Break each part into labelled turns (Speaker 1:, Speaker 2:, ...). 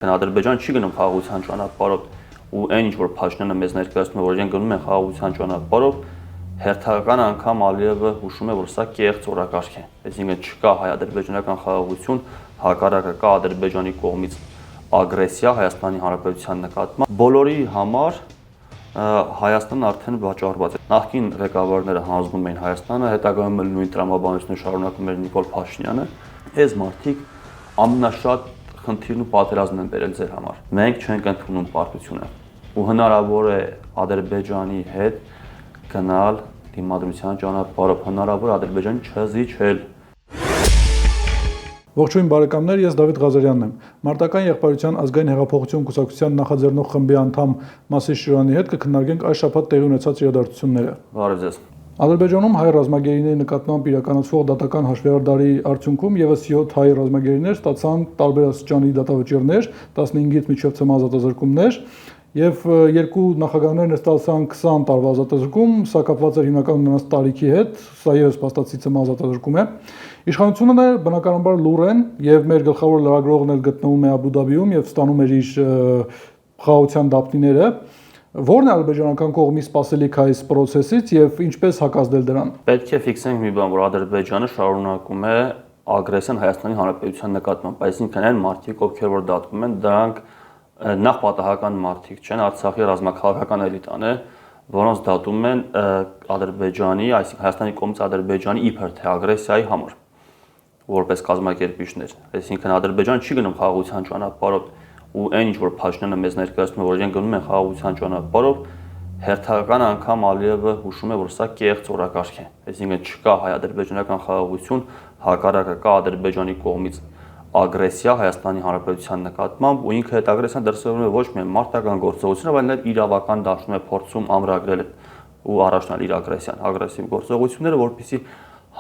Speaker 1: Ադրբեջան չի գնում խաղաղության ճանապարհով ու այն ինչ որ Փաշինյանը մեզ ներկայացնում է, որ իրենք գնում են խաղաղության ճանապարհով, հերթական անգամ Ալիևը հուշում է, որ սա կեղծ օրակարգ է։ Այսինքն չկա հայ-ադրբեջանական խաղաղություն, հակառակը կա Ադրբեջանի կողմից ագրեսիա Հայաստանի Հանրապետության նկատմամբ։ Բոլորի համար Հայաստանն արդեն վաճառված է։ Նախկին ղեկավարները հանձնում էին Հայաստանը, հետագայում նույն տրամաբանությունը շարունակում էր Նիկոլ Փաշինյանը։ Այս մարդիկ ամենաշատ խնդիրն ու պատերազմն են բերել ձեր համար։ Մենք չենք ընդունում պարտությունը ու հնարավոր է Ադրբեջանի հետ գնալ դիմադրության ճանապարհով, հնարավոր Ադրբեջանի չզիջել։
Speaker 2: Ողջույն բարեկամներ, ես Դավիթ Ղազարյանն եմ։ Մարտական եղբայրության ազգային հեղափոխություն կուսակցության նախաձեռնող խմբի անդամ Մասիս Շիրյանի հետ կքննարկենք այս շաբաթ տեղի ունեցած իրադարձությունները։
Speaker 1: Բարև ձեզ։
Speaker 2: Ադրբեջանում հայ ռազմագերիների նկատմամբ իրականացվող դատական հաշվեհարդարի արդյունքում եւս 7 հայ ռազմագերիներ ստացան տարբերաստիճանի դատավճիռներ, 15-ից մինչև ցմահ ազատազրկումներ, եւ երկու նախագահներն ստացան 20 տարվա ազատազրկում, սա կապված էր հիմնականում նրանց տարիքի հետ, սա եւս փաստացի ցմահ ազատազրկում է։ Իշխանությունները բնականաբար լուռ են եւ մեր գլխավոր լրագրողն էլ գտնվում է Աբու Դաբիում եւ ստանում էր իր խաղաղության դափնիները։ Որն է ադրբեջանական կողմի սպասելիք այս process-ից եւ ինչպես հակազդել դրան։
Speaker 1: Պետք է ֆիքսենք մի բան, որ Ադրբեջանը շարունակում է ագրեսիան Հայաստանի Հանրապետության նկատմամբ, այսինքն այն մարդիկ, ովքեր որ դատվում են, դրանք նախ պատահական մարդիկ չեն, Արցախի ռազմաքաղաքական էլիտան է, որոնց դատում են Ադրբեջանի, այսինքն Հայաստանի կողմից Ադրբեջանի իբր թե ագրեսիայի համար, որպես կազմակերպիչներ։ Այսինքն Ադրբեջան չի գնում խաղաղության ճանապարհով ու այն ինչ որ Փաշինյանը մեզ ներկայացնում է, որ իրենք գնում են խաղաղության ճանապարհով, հերթական անգամ Ալիևը հուշում է, որ սա կեղծ օրակարգ է։ Այսինքն չկա հայ-ադրբեջանական խաղաղություն, հակառակը կա Ադրբեջանի կողմից ագրեսիա Հայաստանի Հանրապետության նկատմամբ ու ինքը այդ ագրեսիան դրսևորվում է ոչ միայն մարտական գործողությունով, այլ նաև իրավական դաշտում է փորձում ամրագրել ու առաջնալ իր ագրեսիան, ագրեսիվ գործողությունները, որպեսզի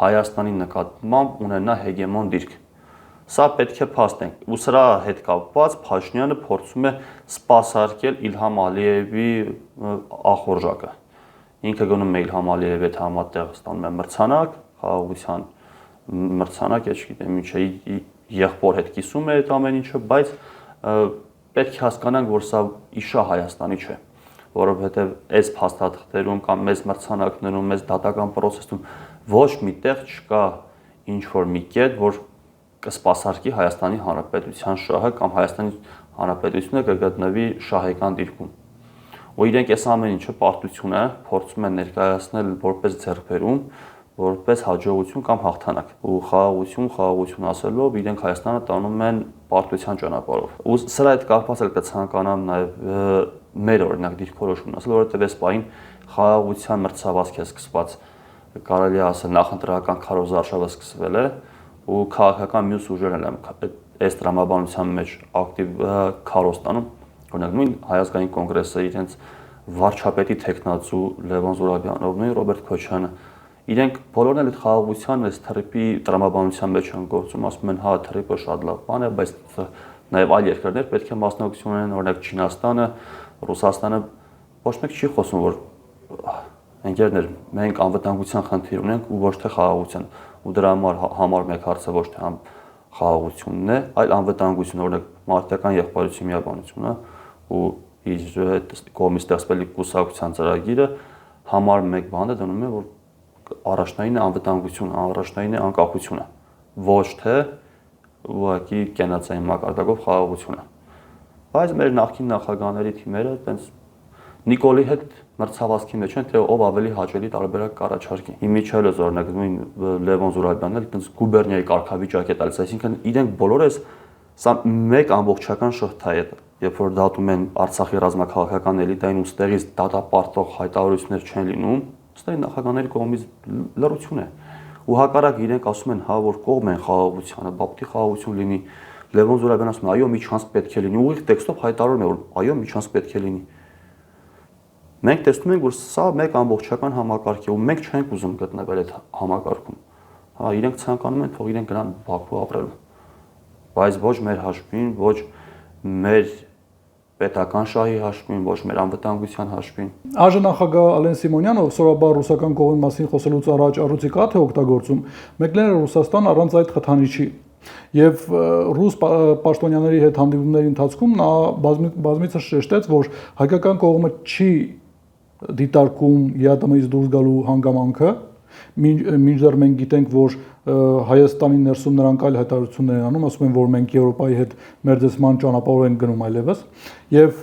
Speaker 1: Հայաստանի նկատմամբ ունենա հեգեմոն դիրք։ Սա պետք է փաստենք ու սրա հետ կապված Փաշինյանը փորձում է սպասարկել Իլհամ Ալիևի ախորժակը։ Ինքը գնում է Իլհամ Ալիևի հետ համատեղ ստանում է մրցանակ, խաղաղության մրցանակ, ես չգիտեմ ինչ է, եղբոր հետ կիսում է այդ ամեն ինչը, բայց պետք է հասկանանք, որ սա իշա Հայաստանի չէ, որովհետև այս փաստաթղթերում կամ մեծ մրցանակներում, մեծ դատական process-ում ոչ միտեղ չկա ինչ որ մի կետ, որ կսպասարկի Հայաստանի Հանրապետության շահը կամ Հայաստանի Հանրապետությունը կգտնվի շահեկան դիրքում։ Ու իրենք այս ամեն ինչը պարտությունը փորձում են ներկայացնել որպես ձեռքբերում, որպես հաջողություն կամ հաղթանակ։ Ու խաղաղություն ասելով իրենք Հայաստանը տանում են պարտության ճանապարհով։ Ու սրա հետ կապված էլ կցանկանամ նաև մեր օրինակ դիրքորոշումն ասել, որովհետև այս պահին խաղաղության մրցավազք է սկսված, կարելի է ասել նախընտրական քարոզարշավը սկսվել է ու քաղաքական մյուս ուժերն են այս տրամաբանության մեջ ակտիվ քարոզ տանում, օրինակ նույն Հայ ազգային կոնգրեսը իրենց վարչապետի տեխնացու Լևոն Զուրաբյանովն ու Ռոբերտ Քոչյանը, իրենք բոլորն էլ այդ խաղաղության այս թրիպի տրամաբանության մեջ են գործում, ասում են հա թրիպը շատ լավ բան է, բայց նաև այլ երկրներ պետք է մասնակցություն ունենան, օրինակ Չինաստանը, Ռուսաստանը, ոչ մեկ չի խոսում, որ ընկերներ, մենք անվտանգության խնդիր ունենք ու ոչ թե խաղաղության, ու դրա համար մեկ հարցը ոչ թե խաղաղությունն է, այլ անվտանգություն, օրինակ մարտական եղբայրության միաբանությունը ու իր կողմից ստեղծվելիք կուսակցության ծրագիրը համար մեկ բանը դնում է, որ առաջնային է անվտանգությունը, առաջնային է անկախությունը, ոչ թե ուղղակի կենացային մակարդակով խաղաղությունը։ Բայց մեր նախկին նախագահների թիմերը այտենց Նիկոլի հետ մրցավազքի մեջ են, թե ով ավելի հաճելի տարբերակ կառաջարկի։ Իմիջելոս օրինակ նույն Լևոն Զուրաբյանն էլ այտենց գուբերնիայի կարգավիճակ է տալիս, այսինքն իրենք բոլորը սա մեկ ամբողջական շղթա է, երբ որ դատում են Արցախի ռազմաքաղաքական էլիտային ու ստեղից դատապարտող հայտարարություններ չեն լինում, ստեղ նախագահների կողմից լռություն է։ Ու հակառակ իրենք ասում են, հա որ կողմ են խաղաղությանը, բապտի խաղաղություն լինի։ Լևոն Զուրաբյանն ասում է, այո, միջանց պետք է լինի, ուղիղ տեքստով հայտարարում է, որ այո, միջանց պետք է լինի։ Մենք տեսնում ենք, որ սա մեկ ամբողջական համակարգ է ու մենք չենք ուզում գտնվել այդ համակարգում։ Հա, իրենք ցանկանում են թող իրենք գնան Բաքու ապրելու։ Բայց ոչ մեր հաշվին, ոչ մեր պետական շահի հաշվին, ոչ մեր անվտանգության հաշվին։
Speaker 2: ԱԺ նախագահ Ալեն Սիմոնյանը սովորաբար ռուսական կողմի մասին խոսելուց առաջ առույցի կա թե օգտագործում մեկնել է Ռուսաստան առանց այդ խթանիչի։ Եվ ռուս պաշտոնյաների հետ հանդիպումների ընթացքում նա բազմիցս շեշտեց, որ հայկական կողմը չի դիտարկում ԵԱՏՄ-ից դուրս գալու հանգամանքը, մինչդեռ մենք գիտենք, որ Հայաստանի ներսում նրանք այլ հայտարարություններ են անում, ասում են, որ մենք Եվրոպայի հետ մերձեցման ճանապարհով ենք գնում այլևս, եւ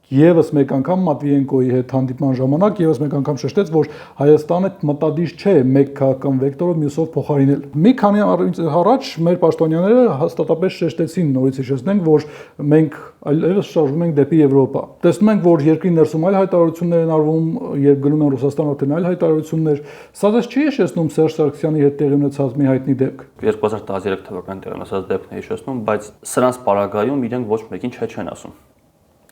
Speaker 2: Եվս մեկ անգամ Մատվիենկոյի հետ հանդիպման ժամանակ եւս մեկ անգամ շեշտեց, որ Հայաստանը մտադիր չէ մեկ քաղաքական վեկտորով մյուսով փոխարինել։ Մի քանի առաջ մեր պաշտոնյաները հաստատապես շեշտեցին, նորից հիշեցնենք, որ մենք այլևս շարժվում ենք դեպի Եվրոպա։ Տեսնում ենք, որ երկրի ներսում այլ հայտարարություններ են արվում, երբ գնում են Ռուսաստան, արդեն այլ հայտարարություններ։ Սա դες չի հիշեցնում Սերժ Սարգսյանի հետ տեղի ունեցած մի հայտնի դեպք։
Speaker 1: 2013 թվականին տեղի ունեցած դեպքն է հիշեցնում, բայց սրանց պարագայում իրենք ոչ մեկին չեն ասում։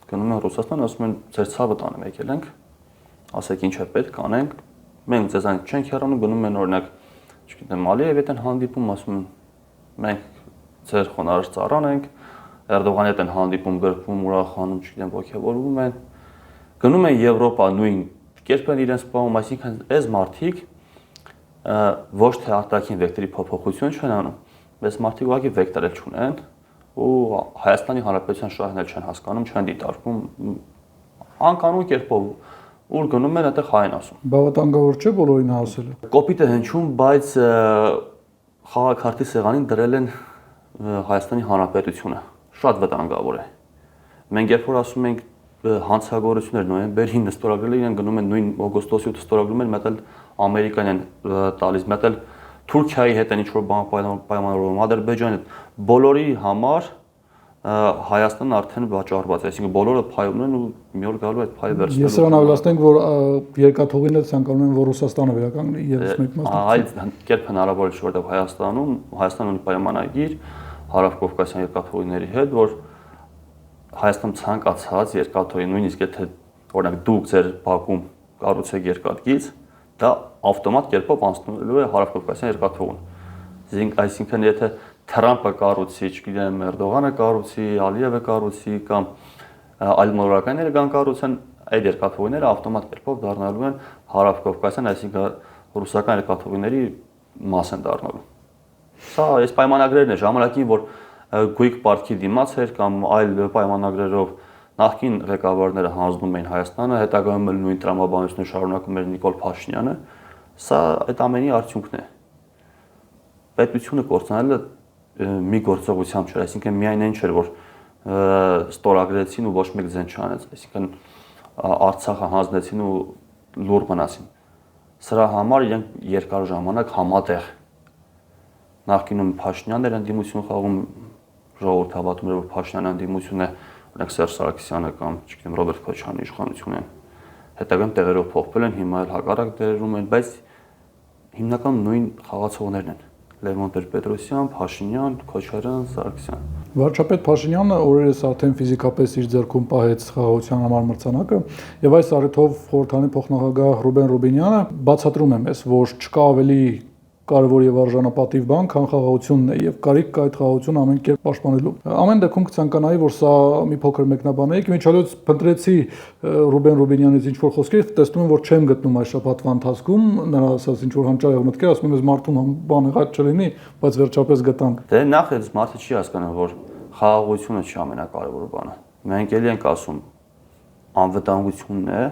Speaker 1: Գնում են Ռուսաստան, ասում են ձեր ցավը տանը եկել ենք, ասեք ինչ է պետք անենք, մենք ձեզանից չենք հեռանում, գնում են օրինակ, չգիտեմ, Ալիևի հետ են հանդիպում, ասում են մենք ձեր խոնարհ ծառան ենք, Էրդողանի հետ են հանդիպում, գրկվում, ուրախանում, չգիտեմ, ողջևորվում են, գնում են Եվրոպա նույն կերպ են իրենց սպանում, այսինքն այս մարդիկ ոչ թե արտաքին վեկտորի փոփոխություն չեն անում, բայց մարդիկ ուղղակի վեկտոր չունեն ու Հայաստանի Հանրապետության շահերն էլ չեն հասկանում, չեն դիտարկում անկանոն կերպով ուր գնում են այդտեղ հայ են ասում։
Speaker 2: Բավականավոր չէ բոլորին հասել։
Speaker 1: Կոպիտ է հնչում, բայց խաղաքարտի սեղանին դրել են Հայաստանի Հանրապետությունը։ Շատ վտանգավոր է։ Մենք երբ որ ասում ենք հանցագործություններ նոյեմբերին ստորագրել իրեն գնում են նույն օգոստոսի 8-ը ստորագրում են, մեկ էլ Ամերիկան են տալիս, մեկ էլ Թուրքիայի հետ են ինչ-որ բան պայմանավորվում, Ադրբեջանի հետ, բոլորի համար Հայաստանն արդեն վաճառված է, այսինքն բոլորը փայում են ու մի օր գալու այդ փայը վերցնելու։
Speaker 2: Ես սրան ավելացնենք, որ երկաթուղիները ցանկանում են, որ Ռուսաստանը վերականգնի եւս մեկ մասնություն։
Speaker 1: Այլ կերպ հնարավոր չէ, որտեղ Հայաստանը ունի պայմանագիր Հարավկովկասյան երկաթուղիների հետ, որ Հայաստան ցանկացած երկաթուղի, նույնիսկ եթե օրինակ դուք ձեր բակում կառուցեք երկաթգիծ, դա ավտոմատ կերպով անցնելու է Հարավկովկասյան երկաթուղուն։ Այսինքն եթե Թրամփը կառուցի, չգիտեմ, Էրդողանը կառուցի, Ալիևը կառուցի կամ այլ մոլորակայինները կան կառուցեն, այդ երկաթուղիները ավտոմատ կերպով դառնալու են Հարավկովկասյան, այսինքն ռուսական երկաթուղիների մաս են դառնալու։ Սա այս պայմանագրերն է ժամանակին, որ գույք պարտքի դիմաց էր կամ այլ պայմանագրերով նախկին ղեկավարները հանձնում էին Հայաստանը, հետագայում էլ նույն տրամաբանությունը շարունակում էր Նիկոլ Փաշինյանը, սա այդ ամենի արդյունքն է։ Պետությունը կորցնելը մի գործողությամբ չէր, այսինքն միայն այն չէր, որ ստորագրեցին ու ոչ մեկ ձեն չանեց, այսինքն Արցախը հանձնեցին ու լուր մնացին։ Սրա համար իրենք երկար ժամանակ համատեղ նախկինում Փաշինյանն էր ընդդիմություն խաղում, ժողովուրդ հավատում էր, որ Փաշինյանը ընդդիմություն է, օրինակ Սերժ Սարգսյանը կամ չգիտեմ Ռոբերտ Քոչարյանը իշխանություն են։ Հետագայում տեղերով փոխվել են, հիմա էլ հակառակ տեղերում են, բայց հիմնական նույն խաղացողներն են։ Լևոն Տեր-Պետրոսյան, Փաշինյան, Քոչարյան, Սարգսյան։
Speaker 2: Վարչապետ Փաշինյանը օրերս արդեն ֆիզիկապես իր ձեռքում պահեց խաղաղության համար մրցանակը, եւ այս առիթով խորհրդանի փոխնախագահ Ռուբեն Ռուբինյանը բացատրում է մեզ, որ չկա ավելի կարևոր եւ արժանապատիվ բան, քան խաղաղությունն է եւ կարիք կա այդ խաղաղությունը ամեն կերպ պաշտպանելու։ Ամեն դեպքում կցանկանայի, որ սա մի փոքր մեկնաբանեիք, միջալոց փնտրեցի Ռուբեն Ռուբինյանից ինչ որ խոսքեր, տեսնում եմ, որ չեմ գտնում այս շաբաթվա ընթացքում, նրա ասած ինչ որ հանճարեղ մտքեր, ասում եմ, մարդուն բան եղած չլինի, բայց վերջապես գտանք։
Speaker 1: Դե նախ այս մարդը չի հասկանում, որ խաղաղությունը չի ամենակարևոր բանը։ Մենք ելի ենք ասում անվտանգությունն է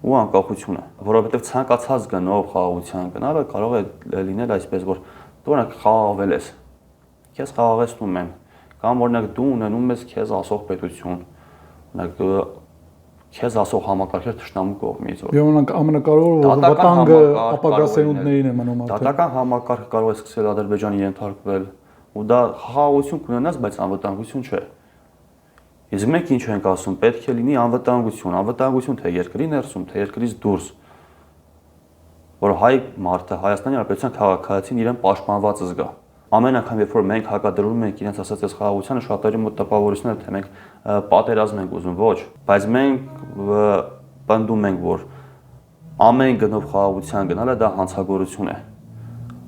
Speaker 1: ու անկախությունը, որովհետև ցանկացած գնով խաղաղության գնալը կարող է լինել այսպես, որ դու օրինակ խաղաղվել ես, քեզ խաղաղեցնում են, կամ օրինակ դու ունենում ես քեզ ասող պետություն, օրինակ քեզ ասող համակարգեր թշնամու կողմից։
Speaker 2: Եվ ամենակարևորը վտանգը ապագա սերունդներին է մնում արդեն։
Speaker 1: Դատական համակարգը կարող է սկսել Ադրբեջանի ենթարկվել, ու դա խաղաղություն կունենաս, բայց անվտանգություն չէ։ Իսկ մենք ինչ ենք ասում, պետք է լինի անվտանգություն թե երկրի ներսում, թե երկրից դուրս, որ հայ մարդը, Հայաստանի Հանրապետության քաղաքացին իրեն պաշտպանված զգա։ Ամեն անգամ, երբ որ մենք հակադրում ենք իրենց ասած այս խաղաղությանը, շատերի մոտ տպավորություններ թե մենք պատերազմ ենք ուզում, ոչ, բայց մենք պնդում ենք, որ ամեն գնով խաղաղության գնալը դա հանցագործություն է։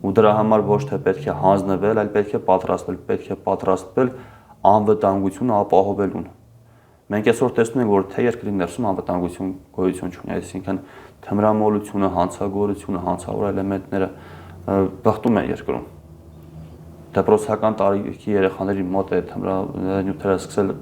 Speaker 1: Ու դրա համար ոչ թե պետք է հանձնվել, այլ պետք է պատրաստվել անվտանգությունը ապահովելուն։ Մենք այսօր տեսնում ենք, որ թե երկրի ներսում անվտանգություն գոյություն չունի, այսինքն թմրամոլությունը, հանցագործությունը, հանցավոր էլեմենտները բախտում են երկրում։ դպրոցական տարիքի երեխաների մոտ է նյութերը սկսել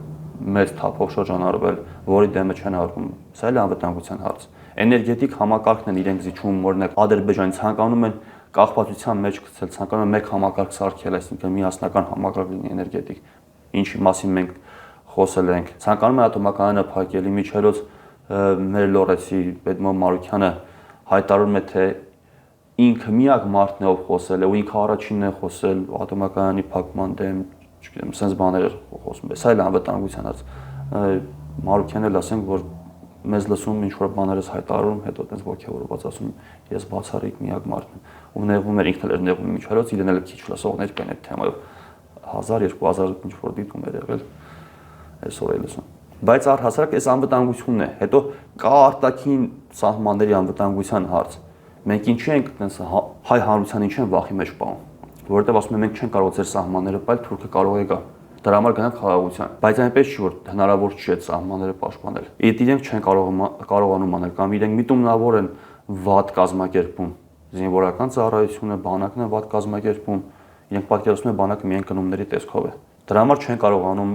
Speaker 1: մեծ թափով շրջանառվել, որի դեմը չեն հարգում։ Սա էլ անվտանգության հարց։ Էներգետիկ համակարգն են իրենք զիջում, օրինակ Ադրբեջանի ցանկանում են կախվածության մեջ գցել, ցանկանում են մեկ համակարգ սարքել, այսինքն միասնական համակարգ լինի էներգետիկ, ինչի մասին մենք խոսել ենք։ Ցանկանում են ատոմակայանը փակել, միջելոց մեր լորեցի Պետմոն Մարուկյանը հայտարարում է, թե ինքը միակ մարդն է, ով խոսել է, ու ինքը առաջինն է խոսել ատոմակայանի փակման դեմ, չգիտեմ, sense բաներ խոսում է։ Սա էլ անվտանգության հարց։ Մարուկյանն էլ ասենք, որ մեզ լսում ինչ որ բաներս հայտարարում, հետո այդպես ողջավորված ասում, ես բացառիկ միակ մարդն եմ, ու նեղվում էր, ինքն էլ էր նեղվում միջելոց, իրեն էլ քիչ լսողներ կային այդ թեմայով 1000-2000 ինչ որ դիտում էր եղել, այսօր էլ լսում։ Բայց առհասարակ այս անվտանգությունն է, հետո կա արտաքին սահմանների անվտանգության հարց։ Մենք ինչի ենք այդպես հայ հանրության ինչի են վախի մեջ պահում, որովհետև ասում են մենք չենք կարող ձեր սահմանները պահել, թուրքը կարող է գա։ Դրա համար գնանք խաղաղության։ Բայց այնպես չի, որ հնարավոր չի այդ սահմանները պաշտպանել։ Իրենք չեն կարողանում անել կամ իրենք միտումնավոր են վատ կազմակերպում զինվորական ծառայությունը, բանակն է վատ կազմակերպում, իրենք պատկերացնում են բանակը միայն գնումների տեսքով է։ Դրա համար չեն կարողանում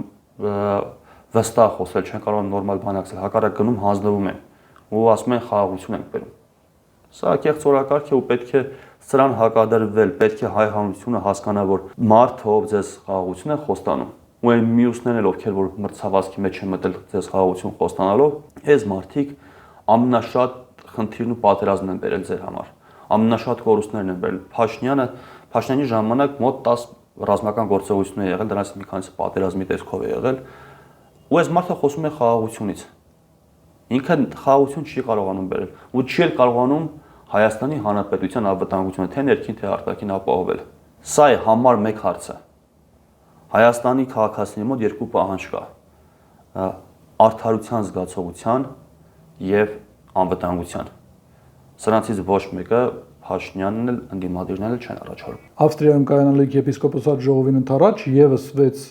Speaker 1: վստահ խոսել, չեն կարող նորմալ բանակցել, հակառակ գնում հանձնվում են ու ասում են խաղաղություն ենք բերում։ Սա կեղծ օրակարգ է ու պետք է սրան հակադրվել, պետք է հայ հանրությունը հասկանա, որ մարդը ով ձեզ խաղաղություն է խոստանում, ու այն մյուսներն էլ ովքեր որ մրցավազքի մեջ են մտել ձեզ խաղաղություն խոստանալով, այս մարդիկ ամենաշատ խնդիրն ու պատերազմն են բերել ձեր համար։ Ամենաշատ կորուստներն են բերել։ Փաշինյանի ժամանակ մոտ 10 ռազմական գործողություն է եղել, դրանից մի քանիսը պատերազմի տեսքով է եղել, ու այս մարդը խոսում է խաղաղությունից։ Ինքը խաղաղություն չի կարողանում բերել ու չի էլ կարողանում Հայաստանի Հանրապետության անվտանգությունը թե ներքին թե արտաքին ապահովել։ Սա է համար մեկ հարցը։ Հայաստանի քաղաքացիների մոտ երկու պահանջ կա. արդարության զգացողության եւ անվտանգության։ Սրանցից ոչ մեկը Փաշինյանն էլ ընդդիմադիրներն էլ չեն առաջարկում։
Speaker 2: Ավստրիայում կայանալիք եպիսկոպոսատ ժողովին ընդառաջ եւս 6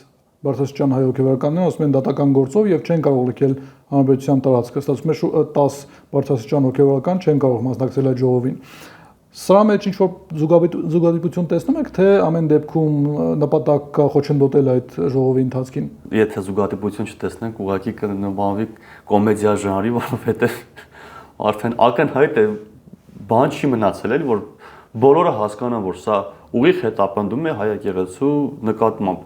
Speaker 2: բարձրաստիճան հայ հոգևորականներ ասում են դատական գործով եւ չեն կարող լքել հանրապետության տարածքը։ Ստացվում է 10 բարձրաստիճան հոգևորական չեն կարող մասնակցել այդ ժողովին։ Սրա մեջ ինչ որ զուգադիպություն տեսնում եք, թե ամեն դեպքում նպատակ կա խոչընդոտել այդ ժողովի ընթացքին։
Speaker 1: Եթե զուգադիպություն չտեսնենք, ուղղակի կնմանվի կոմեդիա ժանրի, որովհետեւ արդեն ակնհայտ է, բան չի մնացել, որ բոլորը հասկանան, որ սա ուղիղ հետապնդում է հայ եկեղեցու նկատմամբ։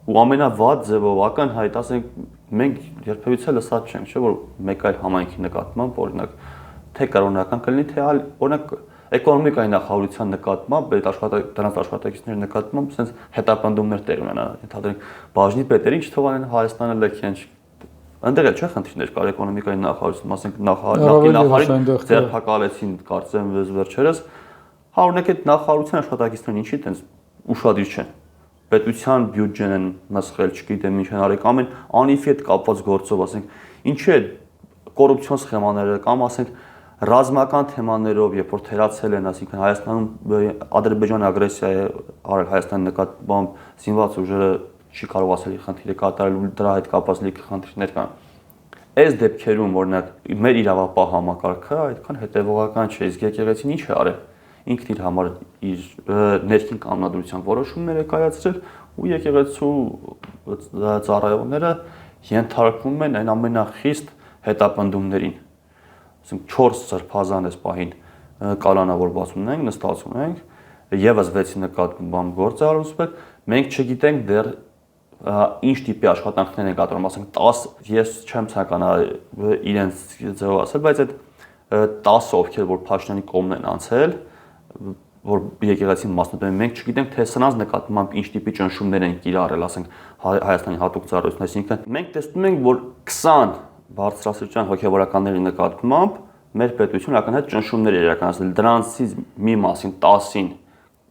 Speaker 1: Ու ամենավատ ձևով ակնհայտ, ասենք, մենք երբևիցե լսած չենք, չէ՞ որ մեկ այլ համայնքի նկատմամբ, օրինակ, թե կրոնական կլինի, թե այլ, օրինակ, էկոնոմիկայի նախարարության նկատմամբ, դրանց աշխատակիցների նկատմամբ, sense հետապնդումներ տեղ ունենա, ընդհանրենք, բաժնի պետերին չթողանեն Հայաստանը լքեն։ Այնտեղ էլ չէ խնդիրներ կար էկոնոմիկայի նախարարություն, ասենք, նախարարին ձերբակալեցին, կարծեմ, վերջերս, օրինակ այդ նախարարության աշխատակիցներն ինչի տենց ուշադիր չեն։ Պետության բյուջեն են մսխել, չգիտեմ ինչ են արել, կամ են անիֆի հետ կապված գործով, ասենք, ինչի է կոռուպցիոն սխեմաները կամ ասենք ռազմական թեմաներով, երբ որ թերացել են, ասինքն Հայաստանում Ադրբեջանի ագրեսիա է արել Հայաստանի նկատմամբ, զինված ուժերը չի կարող ասել խնդիրը կատարել ու դրա հետ կապված լիքը խնդիրներ կան։ Այս դեպքերում, օրինակ, մեր իրավապահ համակարգը այդքան հետևողական չէ, իսկ եկեղեցին ինչ է արել։ Ինքն իր համար իր ներքին կանոնադրության որոշումներ է կայացրել ու եկեղեցու ծառայողները ենթարկվում են այն ամենախիստ հետապնդումներին։ Ասենք 4 սրբազան էս պահին կալանավորված ունենք, նստած ունենք, եւս 6-ի նկատմամբ գործարարում, մենք չգիտենք դեռ ինչ տիպի աշխատանքներ են կատարում, ասենք 10, ես չեմ ցանկանա իրենց ձևով ասել, բայց այդ 10 ովքեր որ Փաշինյանի կողմն են անցել, որ եկեղեցին մասնակցում են, մենք չգիտենք թե սրանց նկատմամբ ինչ տիպի ճնշումներ են կիրառել, ասենք Հայաստանի հատուկ ծառայությունն, այսինքն մենք տեսնում ենք, որ 20 բարձրաստիճան հոգևորականների նկատմամբ մեր պետությունը ակնհայտ ճնշումներ է իրականացրել, դրանցից մի մասին 10-ին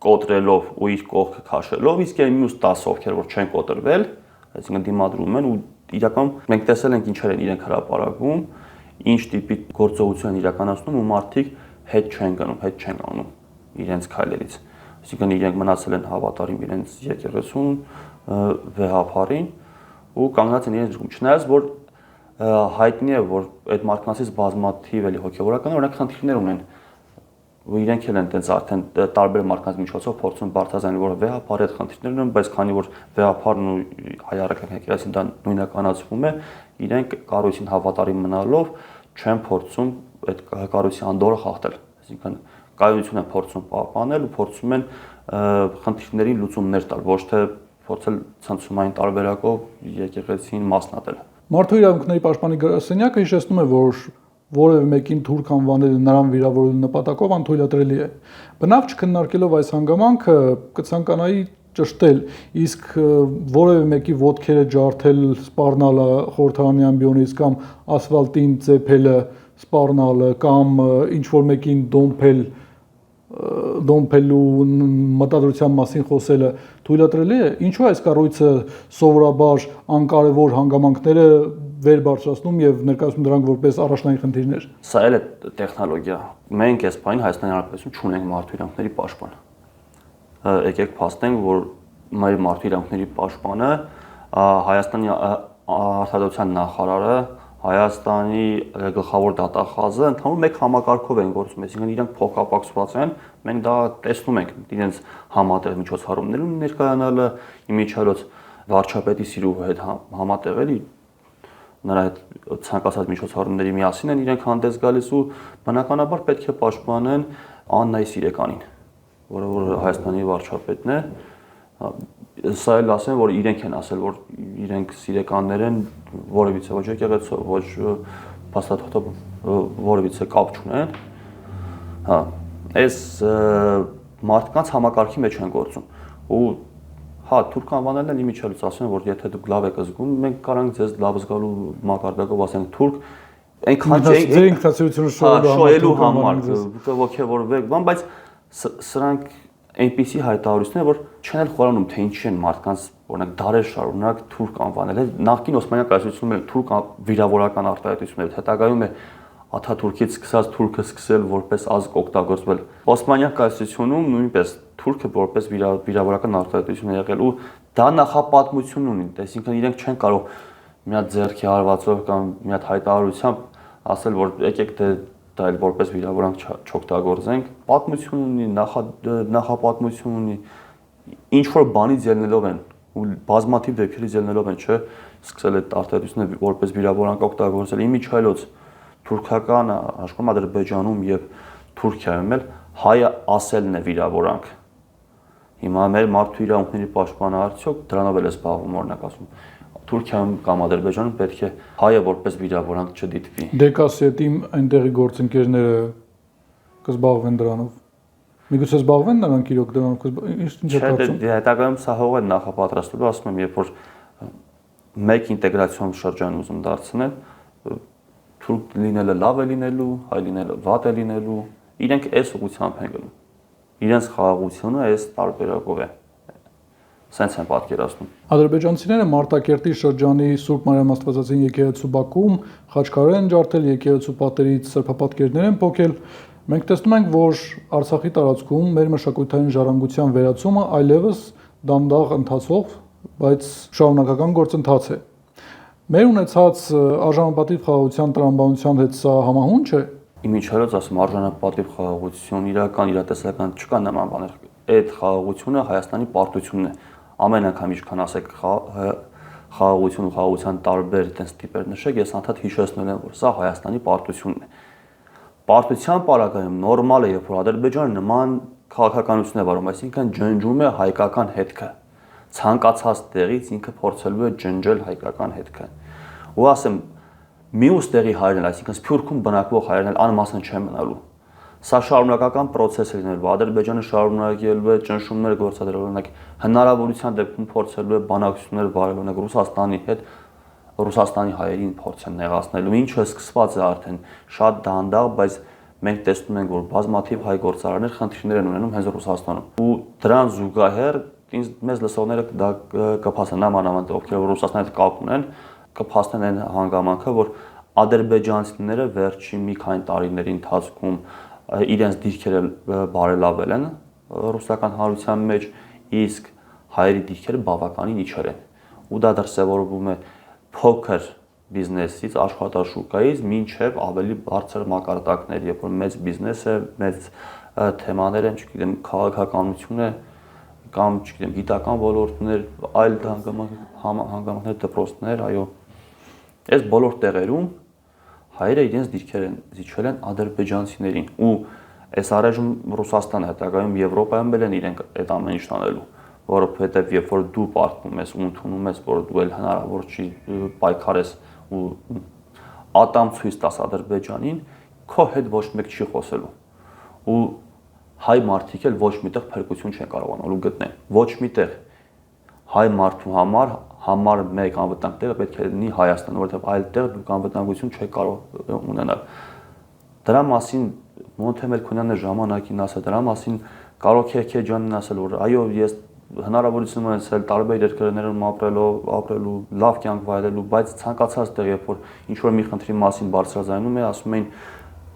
Speaker 1: կոտրելով ու իր կողքը քաշելով, իսկ այն մյուս 10 ովքեր որ չեն կոտրվել, այսինքն դիմադրում են ու իրականում մենք տեսել ենք ինչեր են իրենք հրապարակում, ինչ տիպի գործողություն են իրականացնում ու մարդիկ հետ չեն գնում, հետ չեն անում իրենց քայլերից։ Այսինքն իրենք մնացել են հավատարիմ իրենց եկեղեցուն, վեհապարին ու կանգնած են իրենց դրքում։ Չնայած որ հայտնի է, որ այդ մարդկանցից բազմաթիվ էլի հոգևորականներ օրինակ խնդիրներ ունեն ու իրենք էլ են տենց արդեն տարբեր մարդկանց միջոցով փորձում բարձրացնել, որ վեհապարի այդ խնդիրներն են, բայց քանի որ վեհապարն ու հայ առաքելական եկեղեցին դա նույնականացվում է, իրենք կառույցին հավատարիմ մնալով չեն փորձում այդ կառույցի անդորը խախտել, այսինքն կայունություն են փորձում պահպանել ու փորձում են խնդիրների լուծումներ տալ, ոչ թե փորձել ցնցումային տարբերակով եկեղեցին մասնատել։
Speaker 2: Մարդու իրավունքների պաշտպանի գրասենյակը հիշեցնում է, որ որևէ մեկին թուրք անվանելը նրան վիրավորելու նպատակով անթույլատրելի է։ Բնավ չքննարկելով այս հանգամանքը կցանկանայի ճշտել, իսկ որևէ մեկի ոտքերը ջարդել, սպառնալը խորհրդարանի ամբիոնից կամ ասֆալտին ծեփելը, սպառնալը կամ ինչ որ մեկին դոմփելու մտադրության մասին խոսելը թույլատրելի է։ Ինչու այս կառույցը սովորաբար անկարևոր հանգամանքները վեր բարձրացնում եւ ներկայացնում դրանք որպես առաջնային խնդիրներ։
Speaker 1: Սա էլ է տեխնոլոգիա։ Մենք այս բանին Հայաստանի Հանրապետություն չունենք մարդու իրավունքների պաշտպան։ Եկեք փաստենք, որ մեր մարդու իրավունքների պաշտպանը Հայաստանի արտադրության նախարարը, Հայաստանի գլխավոր դատախազը ընդհանուր մեկ համակարգով են գործում, այսինքն իրենք փոխկապակցված են, մենք դա տեսնում ենք իրենց համատեղ միջոցառումներում ներկայանալը, իմիջիալոց վարչապետի սիրուհու հետ համատեղելի նրա հետ ցանկացած միջոցառումների միասին են իրենք հանդես գալիս ու բնականաբար պետք է պաշտպանեն Աննայի Սիրեկանին, որը որ Հայաստանի վարչապետն է, սա էլ ասեմ, որ իրենք են ասել, որ իրենք Սիրեկաններ են, որևիցե ոչ եկեղեցով, ոչ փաստաթղթով որևիցե կապ չունեն, հա, այս մարդկանց համակարգի մեջ են գործում ու հա, թուրք անվանելն էլ իմիջիալից ասում են, որ եթե դուք լավ եք զգում, մենք կարանք ձեզ լավ զգալու մակարդակով ասենք թուրք, այնքան
Speaker 2: ձեր ինքնացիությունը
Speaker 1: շոյելու համար, ոգևորվեք, բայց սրանք այնպիսի հայտարարություններ, որ չեն էլ խորանում, թե ինչի են մարդկանց, օրինակ դարեր շարունակ թուրք անվանել, նախկին Օսմանյան կայսրությունում էլ թուրք վիրավորական արտահայտություններ, հետագայում է Աթաթուրքից սկսած թուրքը սկսել որպես ազգ օգտագործվել։ Օսմանյան կայսրությունում նույնպես թուրքը որպես վիրավորական արտահայտություն է եղել ու դա նախապատմություն ունի, այսինքն իրենք չեն կարող մի հատ ձեռքի հարվածով կամ մի հատ հայտարարությամբ ասել, որ եկեք դա էլ որպես վիրավորանք չօգտագործենք, պատմություն ունի, նախապատմություն ունի, ինչ որ բանից ելնելով են ու բազմաթիվ դեպքերից ելնելով են, չէ, սկսել այդ արտահայտությունը որպես վիրավորանք օգտագործել, իմիջիալոց թուրքական աշխարհում Ադրբեջանում եւ Թուրքիայում էլ հայը ասելն է վիրավորանք։ Հիմա մեր մարդու իրավունքների պաշտպանը արդյոք դրանով էլ է զբաղվում, օրինակ ասում Թուրքիայում կամ Ադրբեջանում պետք է հայը որպես վիրավորանք չդիտվի։
Speaker 2: Դեկասետի այնտեղի գործընկերները կզբաղվեն դրանով։ Միգուցե զբաղվեն նրանք իրոք դրանով, ինչ է կարծում։
Speaker 1: Չէ, հետագայում սա հող է նախապատրաստելու, ասում եմ, երբ որ մեկ ինտեգրացիոն շրջան ուզում դարձնել, թուրք լինելը լավ է լինելու, հայ լինելը վատ է լինելու, իրենք այս ուղղությամբ են գնում։ Իրենց խաղաղությունը այս տարբերակով է։ Սենց են պատկերացնում։
Speaker 2: Ադրբեջանցիները Մարտակերտի շրջանի Սուրբ Մարիամ Աստվածածին եկեղեցու բակում խաչքարեր են ջարդել, եկեղեցու պատերից սրբապատկերներ են փոքել։ Մենք տեսնում ենք, որ Արցախի տարածքում մեր մշակութային ժառանգության վերացումը այլևս դանդաղ ընթացող, բայց շարունակական գործընթաց է։ Մեր ունեցած արժանապատիվ խաղաղության տրամաբանության հետ սա համահունչ է։
Speaker 1: Իմիջիալոց ասում արժանապատիվ խաղաղություն, իրական իրատեսական չկա նման բաներ։ Այդ խաղաղությունը Հայաստանի պարտությունն է։ Ամեն անգամ ինչքան ասեք խաղաղություն ու խաղաղության տարբեր այդպես տիպեր նշեք, ես անդադ հիշեցնել եմ, որ սա Հայաստանի պարտությունն է։ Պարտության պարագայում նորմալ է, երբ որ Ադրբեջանը նման քաղաքականություն է վարում, այսինքն ջնջում է հայկական հետքը։ Ցանկացած տեղից ինքը փորձելու է ջնջել հայկական հետքը։ Ու ասեմ, մյուս տեղի հայերն էլ, այսինքն Սփյուռքում բնակվող հայերն էլ անմասն չեն մնալու։ Սա շարունակական process է լինելու, Ադրբեջանը շարունակելու է ճնշումներ գործադրել, օրինակ հնարավորության դեպքում փորձելու է բանակցություններ վարել, օրինակ Ռուսաստանի հետ, Ռուսաստանի հայերին փորձեն նեղացնելու, ինչը սկսված է արդեն շատ դանդաղ, բայց մենք տեսնում ենք, որ բազմաթիվ հայ գործարարներ խնդիրներ են ունենում հենց Ռուսաստանում։ Ու դրան զուգահեռ մեզ լսողները դա կփաստեն նամանավանդ ովքեր որ Ռուսաստանի հետ կապ ունեն, կփաստեն այն հանգամանքը, որ ադրբեջանցիները վերջին մի քանի տարիների ընթացքում իրենց դիրքերը բարելավել են ռուսական հանրության մեջ, իսկ հայերի դիրքերը բավականին իջել են։ Ու դա դրսևորվում է փոքր բիզնեսից, աշխատաշուկայից մինչև ավելի բարձր մակարդակներ, երբ որ մեծ բիզնեսը, մեծ թեմաներ են, չգիտեմ, քաղաքականությունը կամ չգիտեմ, գիտական ոլորտներ, այլ հանգամանքներ, դպրոցներ, այո։ Այս բոլոր տեղերում հայերը իրենց դիրքեր են զիջել են ադրբեջանցիներին ու այս առայժմ Ռուսաստանը հետագայում Եվրոպայում են իրենք այդ ամեն ինչն անելու, որովհետև երբ որ դու պարտվում ես ու ընդունում ես, որ դու էլ հնարավոր չի պայքարես ու ատամ ցույց տաս Ադրբեջանին, քո հետ ոչ մեկ չի խոսելու։ Ու հայ մարդիկ էլ ոչ միտեղ փրկություն չեն կարողանալու գտնել։ Ոչ միտեղ հայ մարդու համար մեկ անվտանգ տեղը պետք է լինի Հայաստանը, որովհետև այլ տեղ դուք անվտանգություն չեք կարող ունենալ։ Դրա մասին Մոնթե Մելքոնյանը ժամանակին ասել, դրա մասին Կարո Քերքեջյանն ասել, որ այո, ես հնարավորություն ունեցել տարբեր երկրներում ապրելու, լավ կյանք վայելելու, բայց ցանկացած տեղ, երբ որ ինչ որ մի խնդրի մասին բարձրաձայնում է, ասում էին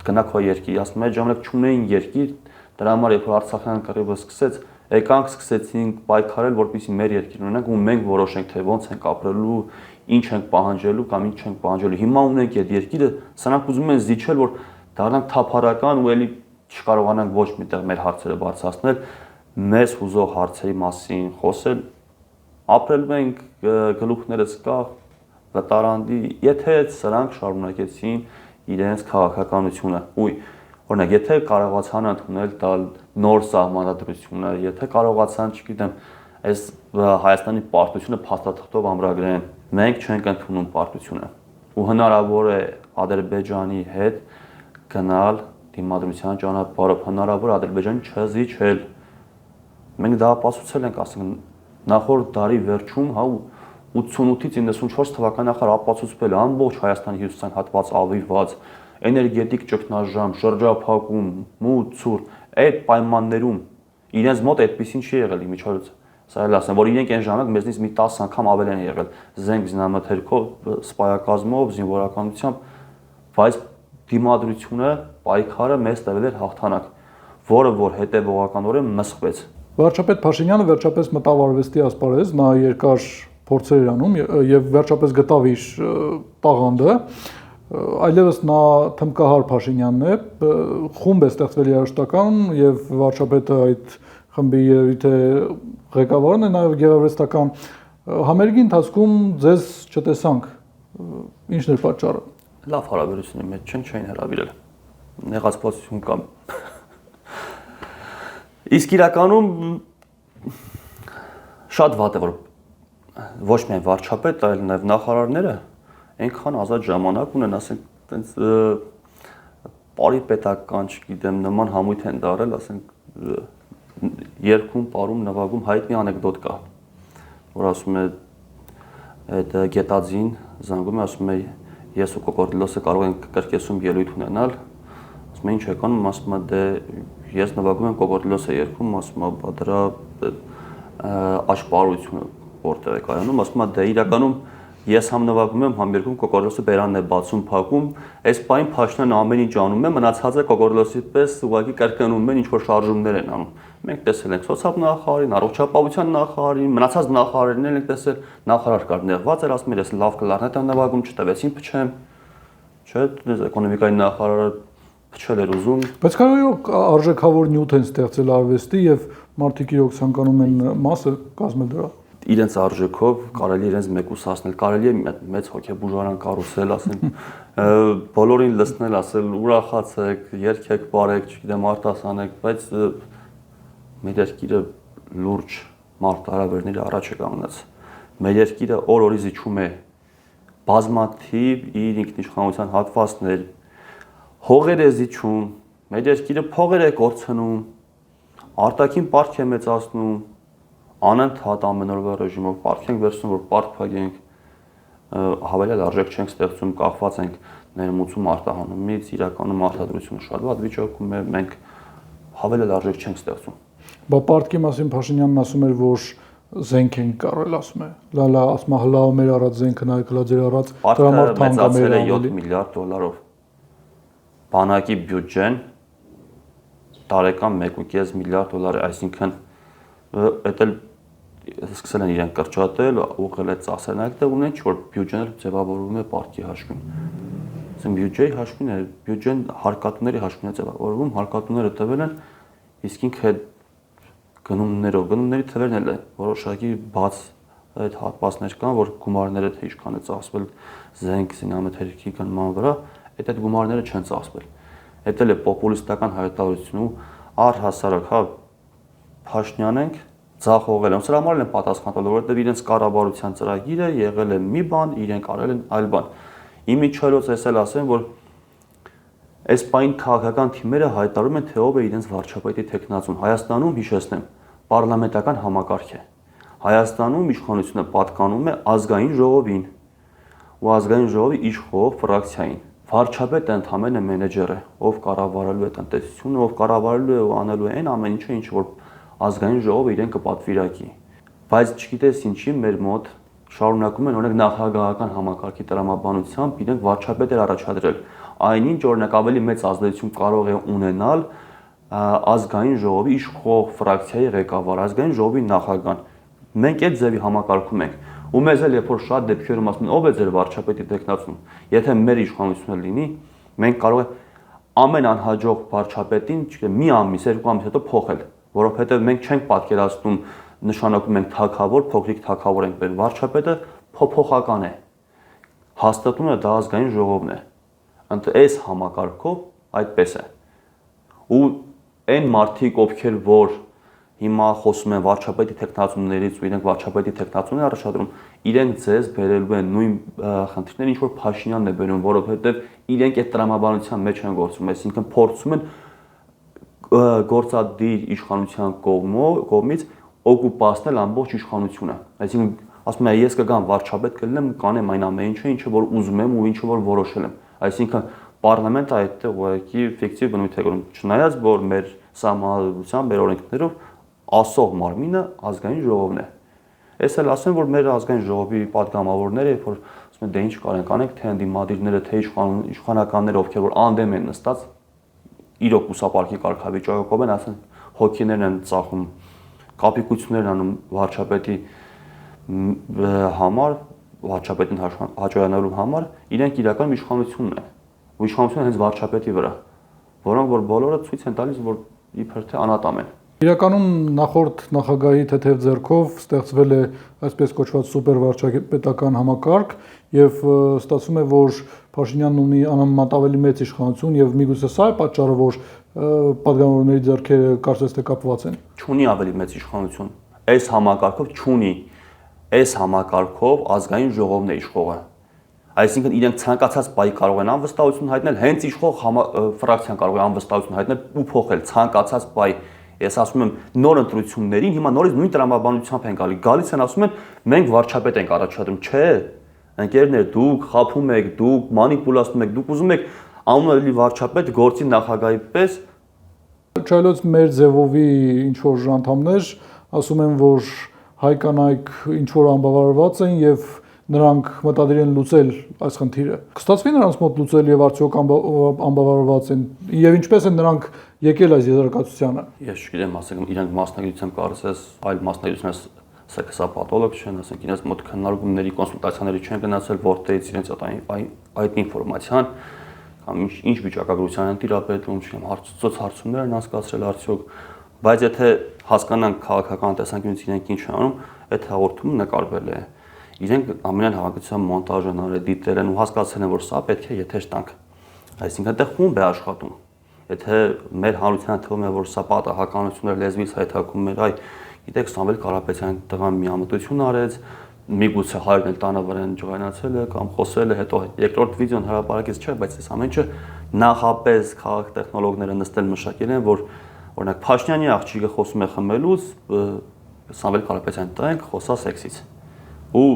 Speaker 1: գնա քո երկիր, ասում են ժամանակ չունեին երկիր, դրա համար երբ որ Արցախյան կռիվը սկսեց, եկանք սկսեցինք պայքարել, որպեսզի մեր երկիր ունենանք ու մենք որոշենք, թե ոնց ենք ապրելու, ինչ ենք պահանջելու կամ ինչ չենք պահանջելու։ Հիմա ունենք այդ երկիրը, սրանք ուզում են զիջել, որ դառնանք թափառական ու էլի չկարողանանք ոչ միտեղ մեր հարցերը բարձրացնել, մեզ հուզող հարցերի մասին խոսել, ապրել ենք գլուխներս կա վտարանդի, եթե սրանք շարունակեցին իրենց քաղաքականությունը, օրինակ, եթե կարողացան ընդունել տալ նոր սահմանադրությունը, եթե կարողացան, չգիտեմ, այս Հայաստանի պարտությունը փաստաթղթով ամրագրեն, մենք չենք ընդունում պարտությունը, ու հնարավոր է Ադրբեջանի հետ գնալ դիմադրության ճանապարհով, հնարավոր Ադրբեջանի չզիջել։ Մենք դա ապացուցել ենք, ասենք, նախորդ դարի վերջում, 88-ից 94 թվականի նախար ապացուցվել է ամբողջ Հայաստանի հյուսիսային հատված ավիրված, էներգետիկ ճգնաժամ, շրջափակում, մութ, ցուրտ, այդ պայմաններում իրենց մոտ այդպեսին չի եղել իմիջիայլոց։ Սա էլ ասեմ, որ իրենք այն ժամանակ մեզնից մի 10 անգամ ավել են եղել զենք զինամթերքով, սպայակազմով, զինվորականությամբ, բայց դիմադրությունը, պայքարը մեզ տվել էր հաղթանակ, որը որ հետևողականորեն մսխվեց։
Speaker 2: Վարչապետ Փաշինյանը վերջապես մտավ արվեստի ասպարեզ, նա երկար փորձեր էր անում եւ վերջապես գտավ իր տաղանդը։ Այլևս նա թմկահար Փաշինյանն է, խումբ է ստեղծվել երաժշտական եւ վարչապետը այդ խմբի երևի թե ղեկավարն է նաեւ գեղարվեստական համերգի ընթացքում ձեզ չտեսանք, ի՞նչն էր պատճառը։
Speaker 1: Լավ հարաբերությունի մեջ չէին հրավիրել, նեղացվածություն կամ իսկ իրականում շատ վատ է, որ ոչ միայն վարչապետ, այլ նաեւ նախարարները այնքան ազատ ժամանակ ունեն, ասենք, տենց բարի պետական, չգիտեմ, նման համույթ են դարել, ասենք, երգում, պարում, նվագում հայտնի անեկդոտ կա, որ ասում է այդ Գետաձին զանգում է, ասում է ես ու Կոկորդիլոսը կարող ենք կրկեսում ելույթ ունենալ, ասում է ինչ եկանում, ասում է դե ես նվագում եմ Կոկորդիլոսը երգում, ասում է դրա աշխարհությունը որտեղ է կայանում, ասում է դե իրականում ես համ նվագում եմ, համ երգում, Կոկորդիլոսը բերանն է բացում, փակում, այս պայն Փաշինյանը ամեն ինչ անում է, մնացածը Կոկորդիլոսի պես ուղղակի կրկնում են, ինչ որ շարժումներ են անում։ Մենք տեսել ենք սոցիալ նախարարին, առողջապահության նախարարին, մնացած նախարարներն ենք տեսել, նախարար կար նեղված էր, ասում էր ես լավ կլարնետ եմ նվագում, չտվեցին փչեմ, չէ, էկոնոմիկայի նախարարը փչել էր ուզում։
Speaker 2: Բայց կարող է արժեքավոր նյութ են ստեղծել արվեստի եւ մարդիկ իրոք ցանկանում են մասը կազմել դրա։
Speaker 1: Իրենց արժեքով կարելի է իրենց մեկուսացնել, կարելի է մեծ հոգեբուժարան կառուցել, ասենք, բոլորին լցնել, ասել ուրախացեք, երգեք, բարեք, չգիտեմ, արտասանեք, բայց մեր երկիրը լուրջ մարտահրավերների առաջ է կանգնած։ Մեր երկիրը օր-օրի զիջում է բազմաթիվ իր ինքնիշխանության հատվածներ, հողեր է զիջում, մեր երկիրը փողեր է կորցնում, արտաքին պարտք է մեծացնում, անընդհատ ամեն օրվա ռեժիմով պարտք ենք վերցնում, որ պարտք փակենք, հավելյալ արժեք չենք ստեղծում, կախված ենք ներմուծում արտահանումից, իրականում արտադրությունը շատ վատ վիճակում է, մենք հավելյալ արժեք չենք ստեղծում։
Speaker 2: Բա պարտքի մասին Փաշինյանն ասում էր, որ զենք են կառել, ասում է։ Լալա, ասում է հլա մեր առած զենքը նայեք, հլա ձեր առած դրա համար թանկամեր է
Speaker 1: 7 միլիարդ դոլարով։ Բանակի բյուջեն տարեկան 1.5 միլիարդ դոլար է, այսինքն դա էլ սկսել են իրեն կրճատել, ուղղել այդ ծախսերն այդտեղ ունեն, որ բյուջեն ձևավորվում է պարտքի հաշվին։ Ասենք բյուջեի հաշվին է, բյուջեն հարկատուների հաշվին է ձևավորվում, հարկատուները տվել են իսկ ինքը գնումների թվերն էլ է որոշակի բաց այդ հատվածներ կան, որ գումարները թե ինչքան է ծախսվել զենք զինամթերքի գնման վրա, այդ գումարները չեն ծախսվել։ Դա էլ է պոպուլիստական հայտարարություն ու առհասարակ, հա, Փաշինյանն ենք ձախողել են։ Սրա համար են պատասխանատու, որովհետև իրենց կառավարության ծրագիրը եղել է մի բան, իրենք արել են այլ բան։ Իմիջիայլոց էսել ասեմ, որ այս պայն քաղաքական թիմերը հայտարարում են, թե ով է իրենց վարչապետի տեխնացուն։ Հայաստանում, հիշեցնեմ, պարլամենտական համակարգ է։ Հայաստանում իշխանությունը պատկանում է ազգային ժողովին ու ազգային ժողովի իշխող ֆրակցիային։ Վարչապետը ընդհանրապես մենեջեր է, ով կառավարելու է տնտեսությունը, ով կառավարելու է ու անելու է այն ամեն ինչը, ինչ որ ազգային ժողովը իրեն կպատվիրակի։ Բայց չգիտես ինչի մեր մոտ շարունակում են օրինակ նախագահական համակարգի տրամաբանությամբ իրենք վարչապետեր առաջադրել։ Այնինչ օրինակ ավելի մեծ ազդեցություն կարող է ունենալ ազգային ժողովի իշխող ֆրակցիայի ղեկավար, ազգային ժողովի նախագահան։ Մենք այդ ձևի համակարգում ենք։ Ու մեզ էլ երբ որ շատ դեպքերում ասում են ով է ձեր վարչապետի տեխնացուն, եթե մեր իշխանությունը լինի, մենք կարող ենք ամեն անհաջող վարչապետին, չգիտեմ, մի ամիս, երկու ամիս հետո փոխել, որովհետև մենք չենք պատկերացնում նշանակում ենք թագավոր, փոքրիկ թագավոր ենք բերում, վարչապետը փոփոխական է։ Հաստատումը դա ազգային ժողովն է։ Այս համակարգով այդպես է։ Ու այն մարդիկ, ովքեր որ հիմա խոսում են վարչապետի տեխնացուներից ու իրենք վարչապետի տեխնացուն են առաջադրում, իրենք ձեզ բերելու են նույն խնդիրները, ինչ որ Փաշինյանն է բերում, որովհետև իրենք այդ տրամաբանության մեջ են գործում, այսինքն փորձում են գործադիր իշխանության կողմից օկուպացնել ամբողջ իշխանությունը։ Այսինքն ասում եմ ես կգամ վարչապետ կլինեմ ու կանեմ այն ամեն ինչը, ինչը որ ուզում եմ ու ինչը որ որոշել եմ։ Այսինքն պարլամենտը այդտեղ ուղղակի ֆիկտիվ բնույթ է կրում, չնայած որ մեր սահմանադրությամբ, մեր օրենքներով ասող մարմինը ազգային ժողովն է։ Ես էլ ասեմ, որ մեր ազգային ժողովի падգամավորները, երբ որ ասում են դե ինչ կարենք անենք, թե ընդդիմադիրները, թե իշխանականները, ովքեր որ անդեմ են նստած, իրոք ուսապարկի կարգավիճակով են, ասեն հոգիներն են ծախում, կապիկություններն անում վարչապետի համար, վարչապետին հաջողանալու համար, իրենք իրական իշխանությունն են։ Ու իշխանությունը հենց վարչապետի վրա, որոնք որ բոլորը ցույց են տալիս, որ իբր թե անատամ են։
Speaker 2: Իրականում նախորդ նախագահի թեթև ձեռքով ստեղծվել է այսպես կոչված սուպեր վարչապետական համակարգ եւ ստացվում է, որ Փաշինյանն ունի անհամեմատ ավելի մեծ իշխանություն եւ միգուցե սա է պատճառը, որ падգամավորների ձեռքերը կարծես թե կապված են։
Speaker 1: Չունի ավելի մեծ իշխանություն։ Այս համակարգով չունի։ Այս համակարգով ազգային ժողովն է իշխողը։ Այսինքն իրենք ցանկացած պահի կարող են անվստահություն հայտնել, հենց իշխող ֆրակցիան կարող է անվստահություն հայտնել ու փոխել ցանկացած պահի։ Ես ասում եմ նոր ընտրություններին հիմա նորից նույն տրամաբանությամբ են գալիս են ասում են մենք վարչապետ ենք առաջադրում, չէ։ Ընկերներ, դուք խափում եք, դուք մանիպուլացնում եք, դուք ուզում եք անունելի վարչապետ գործի նախագահի պես։
Speaker 2: Չայլոց մեր ձևովի ինչ որ անդամներ ասում են, որ հայ կանայք ինչ որ անբավարարված են եւ նրանք մտադիր են լուծել այս խնդիրը։ Կստացվի նրանց մոտ լուծել եւ արդյոք անբավարարված են եւ ինչպես են նրանք եկել այս եզրակացությանը։
Speaker 1: Ես չգիտեմ, ասենք իրանք մասնագիտությամբ կարծես այլ մասնագիտություններ սեքսապաթոլոգ չեն, ասենք իրենց մոտ քննարկումների, կոնսուլտացիաների չեն գնացել, որտեղից իրենց այդ ինֆորմացիան կամ ինչ վիճակագրության են տիրապետում, չգիտեմ, հարցումներ են անցկացրել արդյոք, բայց եթե հասկանանք քաղաքական տեսանկյունից իրենք ինչ են անում, այդ հաղորդումը նկարվել է։ Իրենք ամենայն հավաքության մոնտաժ են արել, դիտել են ու հասկացել են, որ սա պետք է եթեր տանք։ Այսինքն այդտեղ խումբ է աշխատում։ Եթե մեր հանրությանը թվում է, որ սա պատահականություններ լեզվից հայթակում էր, այ գիտեք, Սամվել Կարապետյանի տղան միամտություն արեց, միգուցե հայրն էլ տանը վրա ջղայնացել է կամ խոսել է, հետո երկրորդ վիդեոն հրապարակեց չէ, բայց այս ամենը նախապես քաղաք տեխնոլոգները նստել մշակել են, որ օրինակ Փաշինյանի աղջիկը խոսում է խմելուց, Սամվել Կարապետյանի տղան խոսա սեքսից։ Ու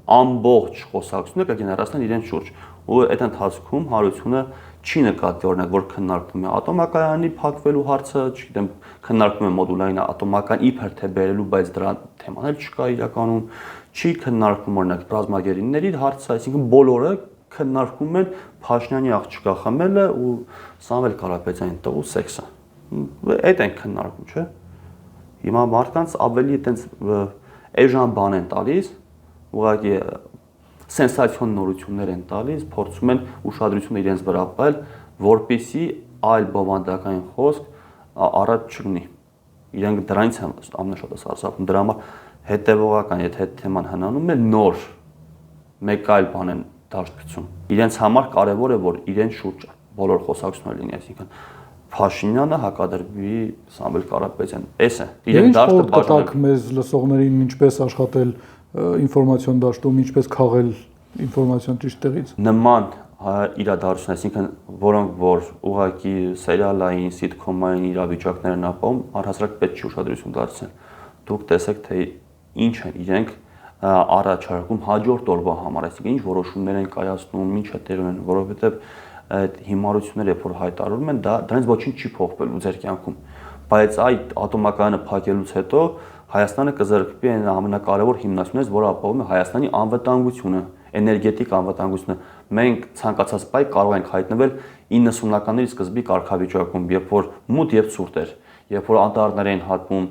Speaker 1: ամբողջ խոսակցությունը կգեներացնեն իրեն շուրջ։ Ու այդ ընթացքում հարությունը չի նկատի օրինակ որ քննարկվում է ատոմակայանի փակվելու հարցը, չգիտեմ, քննարկվում է մոդուլային ատոմական իբր թե բերելու, բայց դրա թեման էլ չկա իրականում, չի քննարկվում օրինակ ռազմագերիների հարցը, այսինքն բոլորը քննարկում են Փաշինյանի աղջկա խմելը ու Սամվել Կարապետյանի տղու սեքսը։ Այդ են քննարկում, չէ՞։ Հիմա մարդկանց ավելի այտենց էժան բան են տալիս, ուղղակի սենսացիոն նորություններ են տալիս, փորձում են ուշադրությունը իրենց վրա ապել, որպեսզի այլ բովանդակային խոսք առաջ չլինի։ Իրենք դրանից են ամենաշատը սարսափում։ Դրա համար հետևողական, եթե այդ թեման հնանում է, նոր մեկ այլ բան են դաշտում։ Իրենց համար կարևոր է, որ իրեն շուրջը բոլոր խոսակցությունները լինի, այսինքն Փաշինյանը հակադրվի Սամվել Կարապետյան։ Էս է։
Speaker 2: Իրենք դաշտը բաժանել մեզ լսողներին ինչպես աշխատել ինֆորմացիոն դաշտում, ինչպես քաղել ինֆորմացիոն ճիշտ տեղից։
Speaker 1: Նման իրադարձություն, այսինքն որոնք որ ուղղակի սերիալային, սիթքոմային իրավիճակներ են ապահովում, առհասարակ պետք չի ուշադրություն դարձնել։ Դուք տեսեք, թե ինչ են իրենք առաջարկում հաջորդ օրվա համար, այսինքն ինչ որոշումներ են կայացնում, ինչ է տեղ ունեն, որովհետև այդ հիմարությունները երբ որ հայտարարում են, դրանից ոչինչ չի փոխվելու ձեր կյանքում, բայց այդ ատոմակայանը փակելուց հետո Հայաստանը կզրկվի այն ամենակարևոր հիմնասյուներից, որը ապահովում է Հայաստանի անվտանգությունը, էներգետիկ անվտանգությունը։ Մենք ցանկացած պայ կարող ենք հայտնվել 90-ականների սկզբի կարգավիճակում, երբ որ մութ եւ ցուրտ էր, երբ որ անտառներ էին հատվում,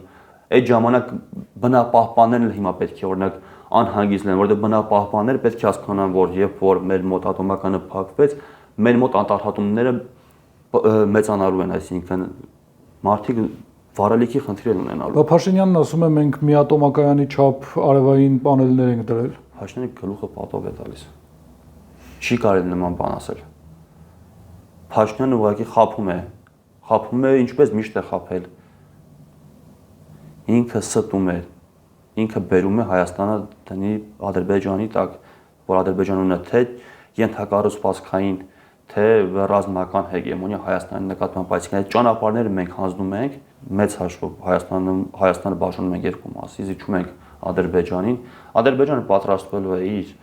Speaker 1: այդ ժամանակ բնապահպաններն էլ հիմա պետք է օրինակ անհանգիստ լինեն, որովհետեւ բնապահպանները պետք է հասկանան, որ երբ որ մեր մոտ ատոմակայանը փակվեց, մեր մոտ անտառհատումները մեծանալու են, այսինքն մարդիկ վարելիքի խնդիր են ունենալու։
Speaker 2: Փաշինյանն ասում է մենք մի ատոմակայանի չափ արևային պանելներ ենք դրել։
Speaker 1: Փաշինյանը գլուխը պատով է տալիս։ Չի կարելի նման բան ասել։ Փաշինյանը ուղղակի խափում է ինչպես միշտ է խափել։ Ինքը ստում է, ինքը բերում է Հայաստանը դնի Ադրբեջանի տակ, որ Ադրբեջանը ունի թե ենթակառուցվածքային, թե ռազմական հեգեմոնիա Հայաստանի նկատմամբ, այսինքն այդ ճանապարհները մենք հանձնում ենք մեծ հաշվով Հայաստանը բաժանում ենք երկու մասի, զիջում ենք Ադրբեջանին։ Ադրբեջանը պատրաստվելու է իր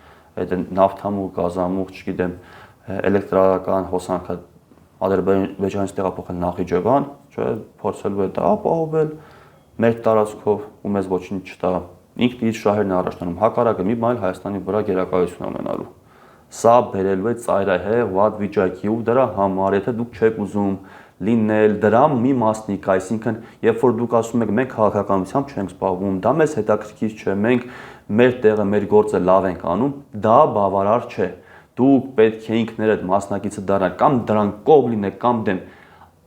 Speaker 1: այդ նավթամուղ, գազամուղ, չգիտեմ, էլեկտրական հոսանքը Ադրբեջանից տեղափոխել Նախիջևան, չէ, փորձելու է դա ապահովել մեր տարածքով ու մեզ ոչինչ չտա։ Ինքն իր շահերն է առաջ տանում, հակառակը մի բան Հայաստանի վրա գերակայություն ունենալու։ Սա բերելու է ծայրահեղ վատ վիճակի ու դրա համար, եթե դուք չեք ուզում լինել դրա մի մասնիկ, այսինքն երբ որ դուք ասում եք մենք քաղաքականությամբ չենք զբաղվում, դա մեզ հետաքրքիր չէ, մենք մեր տեղը, մեր գործը լավ ենք անում, դա բավարար չէ։ Դուք պետք է ինքներդ մասնակիցը դառնաք կամ դրան կողմ լինեք կամ դեմ,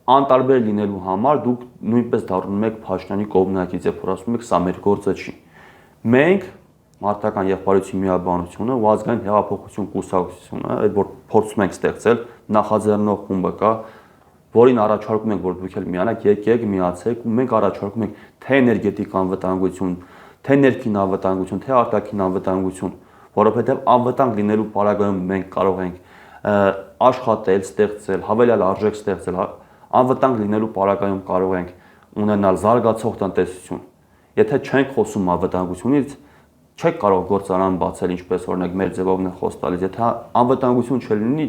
Speaker 1: անտարբեր լինելու համար դուք նույնպես դառնում եք Փաշինյանի կողմնակից, երբ որ ասում եք սա մեր գործը չի։ Մենք մարտական եղբայրության միաբանությունը ու ազգային հեղափոխություն կուսակցությունը, այդ որ փորձում ենք ստեղծել, նախաձեռնող խումբը կա, որին առաջարկում ենք, որ դուք էլ միանաք, եկեք, միացեք ու մենք առաջարկում ենք թե էներգետիկ անվտանգություն, թե ներքին անվտանգություն, թե արտաքին անվտանգություն, որովհետև անվտանգ լինելու պարագայում մենք կարող ենք աշխատել, ստեղծել, հավելյալ արժեք ստեղծել, անվտանգ լինելու պարագայում կարող ենք ունենալ զարգացող տնտեսություն։ Եթե չենք խոսում անվտանգությունից, չեք կարող գործարան բացել, ինչպես օրինակ մեր ձևով են խոս տալիս, եթե անվտանգություն չլինի,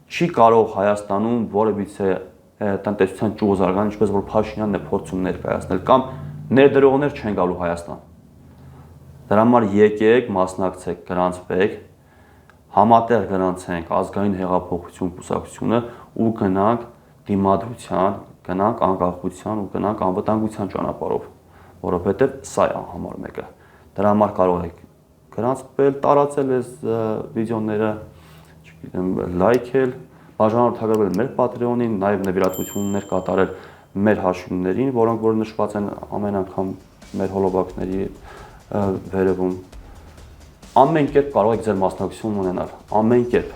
Speaker 1: չի կարող Հայաստանում որևիցե տնտեսության ճյուղ զարգանալ, ինչպես որ Փաշինյանն է փորձում ներկայացնել, կամ ներդրողներ չեն գալու Հայաստան։ Դրա համար եկեք, մասնակցեք, գրանցվեք, համատեղ գրանցենք ազգային հեղափոխություն կուսակցությունը ու գնանք դիմադրության, գնանք անկախության ու գնանք անվտանգության ճանապարհով, որովհետև սա է համար մեկը։ Դրա համար կարող եք գրանցվել, տարածել այս վիդեոները, չգիտեմ, լայքել, բաժանորդագրվել մեր Patreon-ին, նաև նվիրատվություններ կատարել մեր հաշիվներին, որոնք որ նշված են ամեն անգամ մեր հոլովակների վերևում։ Ամեն կերպ կարող եք ձեր մասնակցություն ունենալ, ամեն կերպ,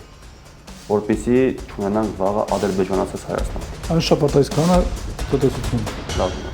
Speaker 1: որպեսզի չունենանք վաղը ադրբեջանացած Հայաստան։
Speaker 2: Այն շաբաթ այսքանը, ցտեսություն։
Speaker 1: Լավ։